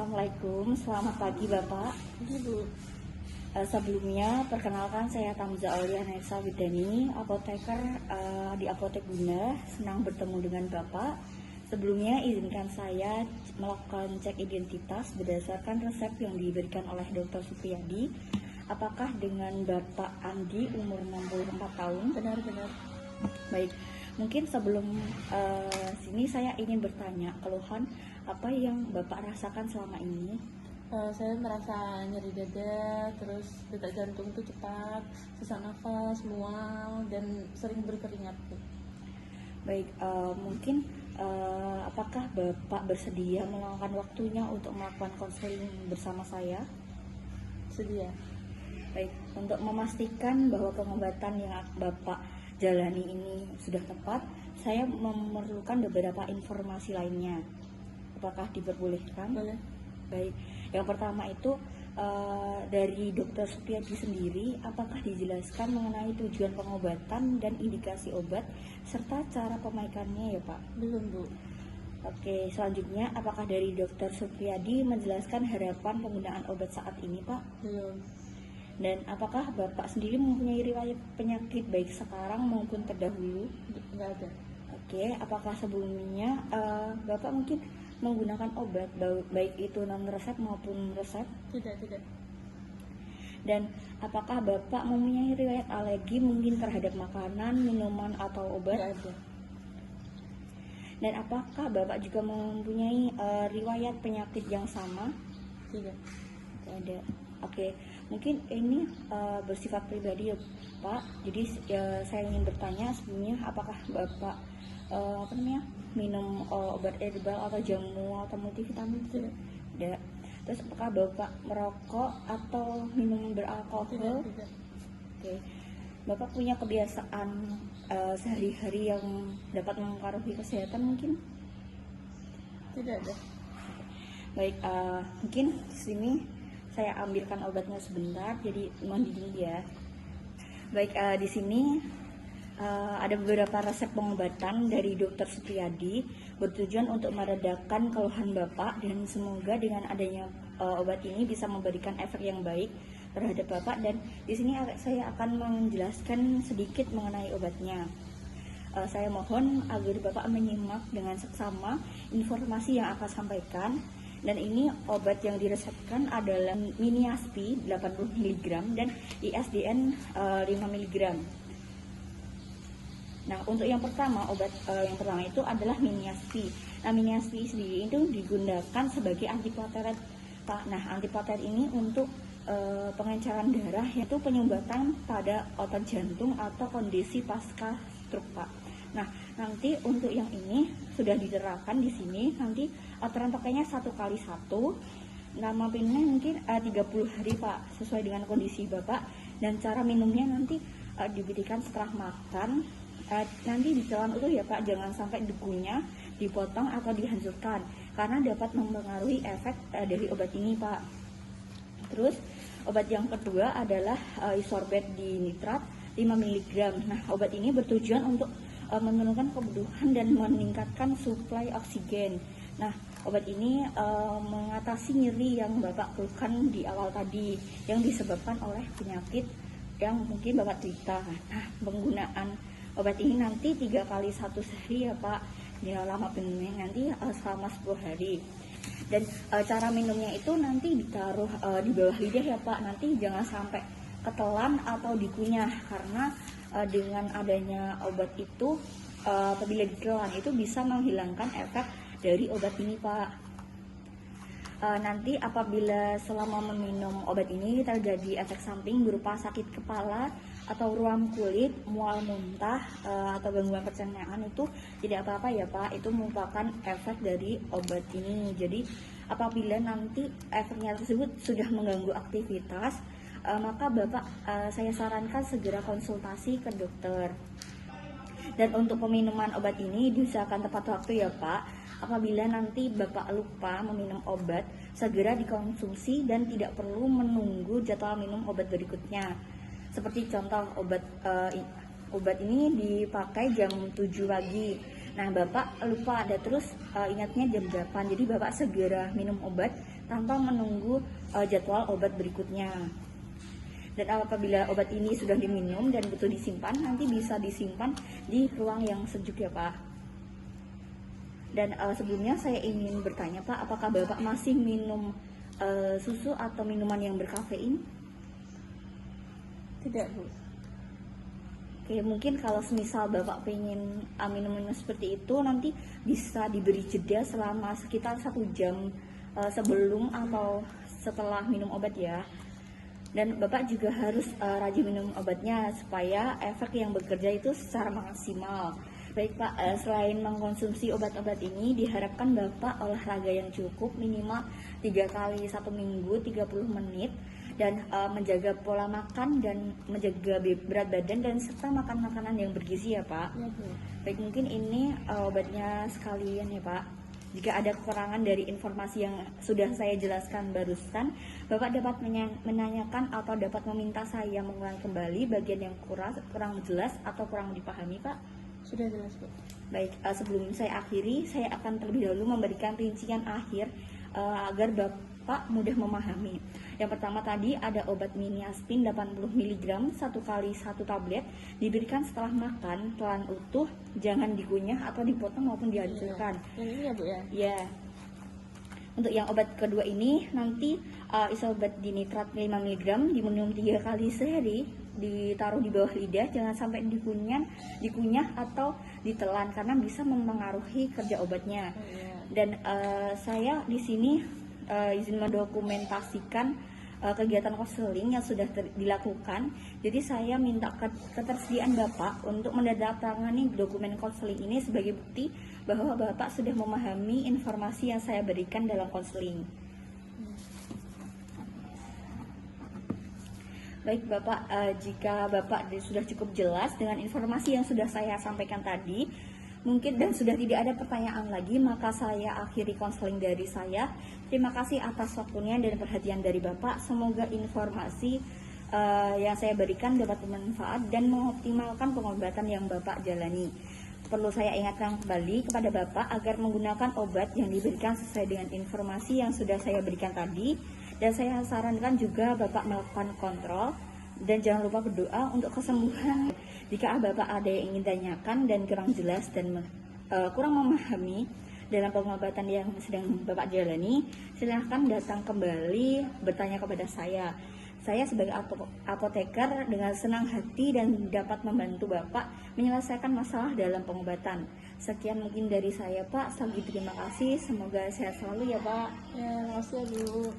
Assalamualaikum, selamat pagi Bapak. Ibu. Sebelumnya, perkenalkan saya Tamza Aulia Nesa Widani, apoteker di Apotek Bunda. Senang bertemu dengan Bapak. Sebelumnya, izinkan saya melakukan cek identitas berdasarkan resep yang diberikan oleh Dr. Supriyadi. Apakah dengan Bapak Andi, umur 64 tahun? Benar-benar. Baik, mungkin sebelum sini saya ingin bertanya keluhan apa yang Bapak rasakan selama ini? Saya merasa nyeri dada, terus detak jantung tuh cepat, sesak nafas, mual, dan sering berkeringat. Baik, mungkin apakah Bapak bersedia meluangkan waktunya untuk melakukan konseling bersama saya? Sedia. Baik, untuk memastikan bahwa pengobatan yang Bapak jalani ini sudah tepat, saya memerlukan beberapa informasi lainnya. Apakah diperbolehkan? Boleh. Baik, yang pertama itu dari Dr. Supriyadi sendiri, apakah dijelaskan mengenai tujuan pengobatan dan indikasi obat serta cara pemakaiannya ya Pak? Belum, Bu. Oke, selanjutnya apakah dari Dr. Supriyadi menjelaskan harapan penggunaan obat saat ini Pak? Belum. Dan apakah Bapak sendiri mempunyai riwayat penyakit baik sekarang maupun terdahulu? Nggak ada. Oke, apakah sebelumnya Bapak mungkin menggunakan obat baik itu non resep maupun resep? Tidak. Dan apakah Bapak mempunyai riwayat alergi mungkin terhadap makanan, minuman atau obat? Nggak ada. Dan apakah Bapak juga mempunyai riwayat penyakit yang sama? Tidak. Tidak ada. Oke, mungkin ini bersifat pribadi ya Pak. Jadi saya ingin bertanya sebelumnya, apakah Bapak minum obat herbal atau jamu atau multivitamin? Tidak. Terus apakah Bapak merokok atau minum beralkohol? Tidak. Oke. Bapak punya kebiasaan sehari-hari yang dapat mempengaruhi kesehatan mungkin? Tidak ada. Baik, mungkin di sini saya ambilkan obatnya sebentar, jadi mohon diding ya. Baik, di sini ada beberapa resep pengobatan dari Dr. Supriyadi bertujuan untuk meredakan keluhan Bapak, dan semoga dengan adanya obat ini bisa memberikan efek yang baik terhadap Bapak. Dan di sini saya akan menjelaskan sedikit mengenai obatnya. Saya mohon agar Bapak menyimak dengan seksama informasi yang akan sampaikan. Dan ini obat yang diresepkan adalah Miniaspi 80 mg dan ISDN 5 mg. Nah, untuk yang pertama, obat yang pertama itu adalah Miniaspi. Nah, Miniaspi sendiri itu digunakan sebagai antiplatelet. Nah, antiplatelet ini untuk pengenceran darah, yaitu penyumbatan pada otot jantung atau kondisi pasca stroke, Pak. Nah, nanti untuk yang ini sudah diterapkan di sini. Nanti aturan pakainya 1x1. Nama pinnya mungkin 30 hari Pak, sesuai dengan kondisi Bapak. Dan cara minumnya nanti diberikan setelah makan. Nanti ditelan utuh ya Pak, jangan sampai degunya dipotong atau dihancurkan, karena dapat mempengaruhi efek dari obat ini Pak. Terus obat yang kedua adalah isorbet dinitrat 5 mg. Nah, obat ini bertujuan untuk menurunkan kebutuhan dan meningkatkan suplai oksigen. Nah, obat ini mengatasi nyeri yang Bapak keluhkan di awal tadi, yang disebabkan oleh penyakit yang mungkin Bapak cerita. Nah, penggunaan obat ini nanti 3x1 sehari ya Pak. Ya, lama minumnya nanti selama 10 hari. Dan cara minumnya itu nanti ditaruh di bawah lidah ya Pak. Nanti jangan sampai ketelan atau dikunyah, karena dengan adanya obat itu apabila ditelan itu bisa menghilangkan efek dari obat ini Pak. Nanti apabila selama meminum obat ini terjadi efek samping berupa sakit kepala atau ruam kulit, mual muntah, atau gangguan pencernaan, itu tidak apa-apa ya Pak. Itu merupakan efek dari obat ini. Jadi apabila nanti efeknya tersebut sudah mengganggu aktivitas, maka Bapak saya sarankan segera konsultasi ke dokter. Dan untuk peminuman obat ini diusahakan tepat waktu ya Pak. Apabila nanti Bapak lupa meminum obat, segera dikonsumsi dan tidak perlu menunggu jadwal minum obat berikutnya. Seperti contoh obat ini dipakai jam 7 pagi. Nah, Bapak lupa ada terus ingatnya jam 8. Jadi Bapak segera minum obat tanpa menunggu jadwal obat berikutnya. Dan apabila obat ini sudah diminum dan butuh disimpan, nanti bisa disimpan di ruang yang sejuk ya Pak. Dan sebelumnya saya ingin bertanya Pak, apakah Bapak masih minum susu atau minuman yang berkafein? Tidak, Bu. Oke, mungkin kalau semisal Bapak pengen minum-minum seperti itu, nanti bisa diberi jeda selama sekitar 1 jam sebelum atau setelah minum obat ya. Dan Bapak juga harus rajin minum obatnya supaya efek yang bekerja itu secara maksimal. Baik Pak, selain mengkonsumsi obat-obat ini, diharapkan Bapak olahraga yang cukup minimal 3 kali 1 minggu 30 menit dan menjaga pola makan dan menjaga berat badan dan serta makan makanan yang bergizi ya Pak. Ya, Bu. Baik, mungkin ini obatnya sekalian ya Pak. Jika ada kekurangan dari informasi yang sudah saya jelaskan barusan, Bapak dapat menanyakan atau dapat meminta saya mengulang kembali bagian yang kurang jelas atau kurang dipahami Pak. Sudah jelas, Bu. Baik, sebelum saya akhiri, saya akan terlebih dahulu memberikan rincian akhir agar Bapak mudah memahami. Yang pertama tadi ada obat miniaspin 80 mg 1 kali 1 tablet diberikan setelah makan, telan utuh, jangan dikunyah atau dipotong maupun dihancurkan. Yang ini ya, Bu ya? Ya. Untuk yang obat kedua ini nanti isobat dinitrat 5 mg diminum 3 kali sehari, ditaruh di bawah lidah, jangan sampai dikunyah atau ditelan karena bisa mempengaruhi kerja obatnya. Oh, iya. Dan saya di sini izin mendokumentasikan kegiatan konseling yang sudah dilakukan. Jadi saya minta ketersediaan Bapak untuk menandatangani dokumen konseling ini sebagai bukti bahwa Bapak sudah memahami informasi yang saya berikan dalam konseling. Baik Bapak, jika Bapak sudah cukup jelas dengan informasi yang sudah saya sampaikan tadi, mungkin dan sudah tidak ada pertanyaan lagi, maka saya akhiri konseling dari saya. Terima kasih atas waktunya dan perhatian dari Bapak. Semoga informasi yang saya berikan dapat bermanfaat dan mengoptimalkan pengobatan yang Bapak jalani. Perlu saya ingatkan kembali kepada Bapak agar menggunakan obat yang diberikan sesuai dengan informasi yang sudah saya berikan tadi. Dan saya sarankan juga Bapak melakukan kontrol dan jangan lupa berdoa untuk kesembuhan. Jika Bapak ada yang ingin tanyakan dan kurang jelas dan kurang memahami dalam pengobatan yang sedang Bapak jalani, silahkan datang kembali bertanya kepada saya. Saya sebagai apoteker dengan senang hati dan dapat membantu Bapak menyelesaikan masalah dalam pengobatan. Sekian mungkin dari saya Pak, terima kasih, semoga sehat selalu ya Pak. Ya, makasih ya, Bu.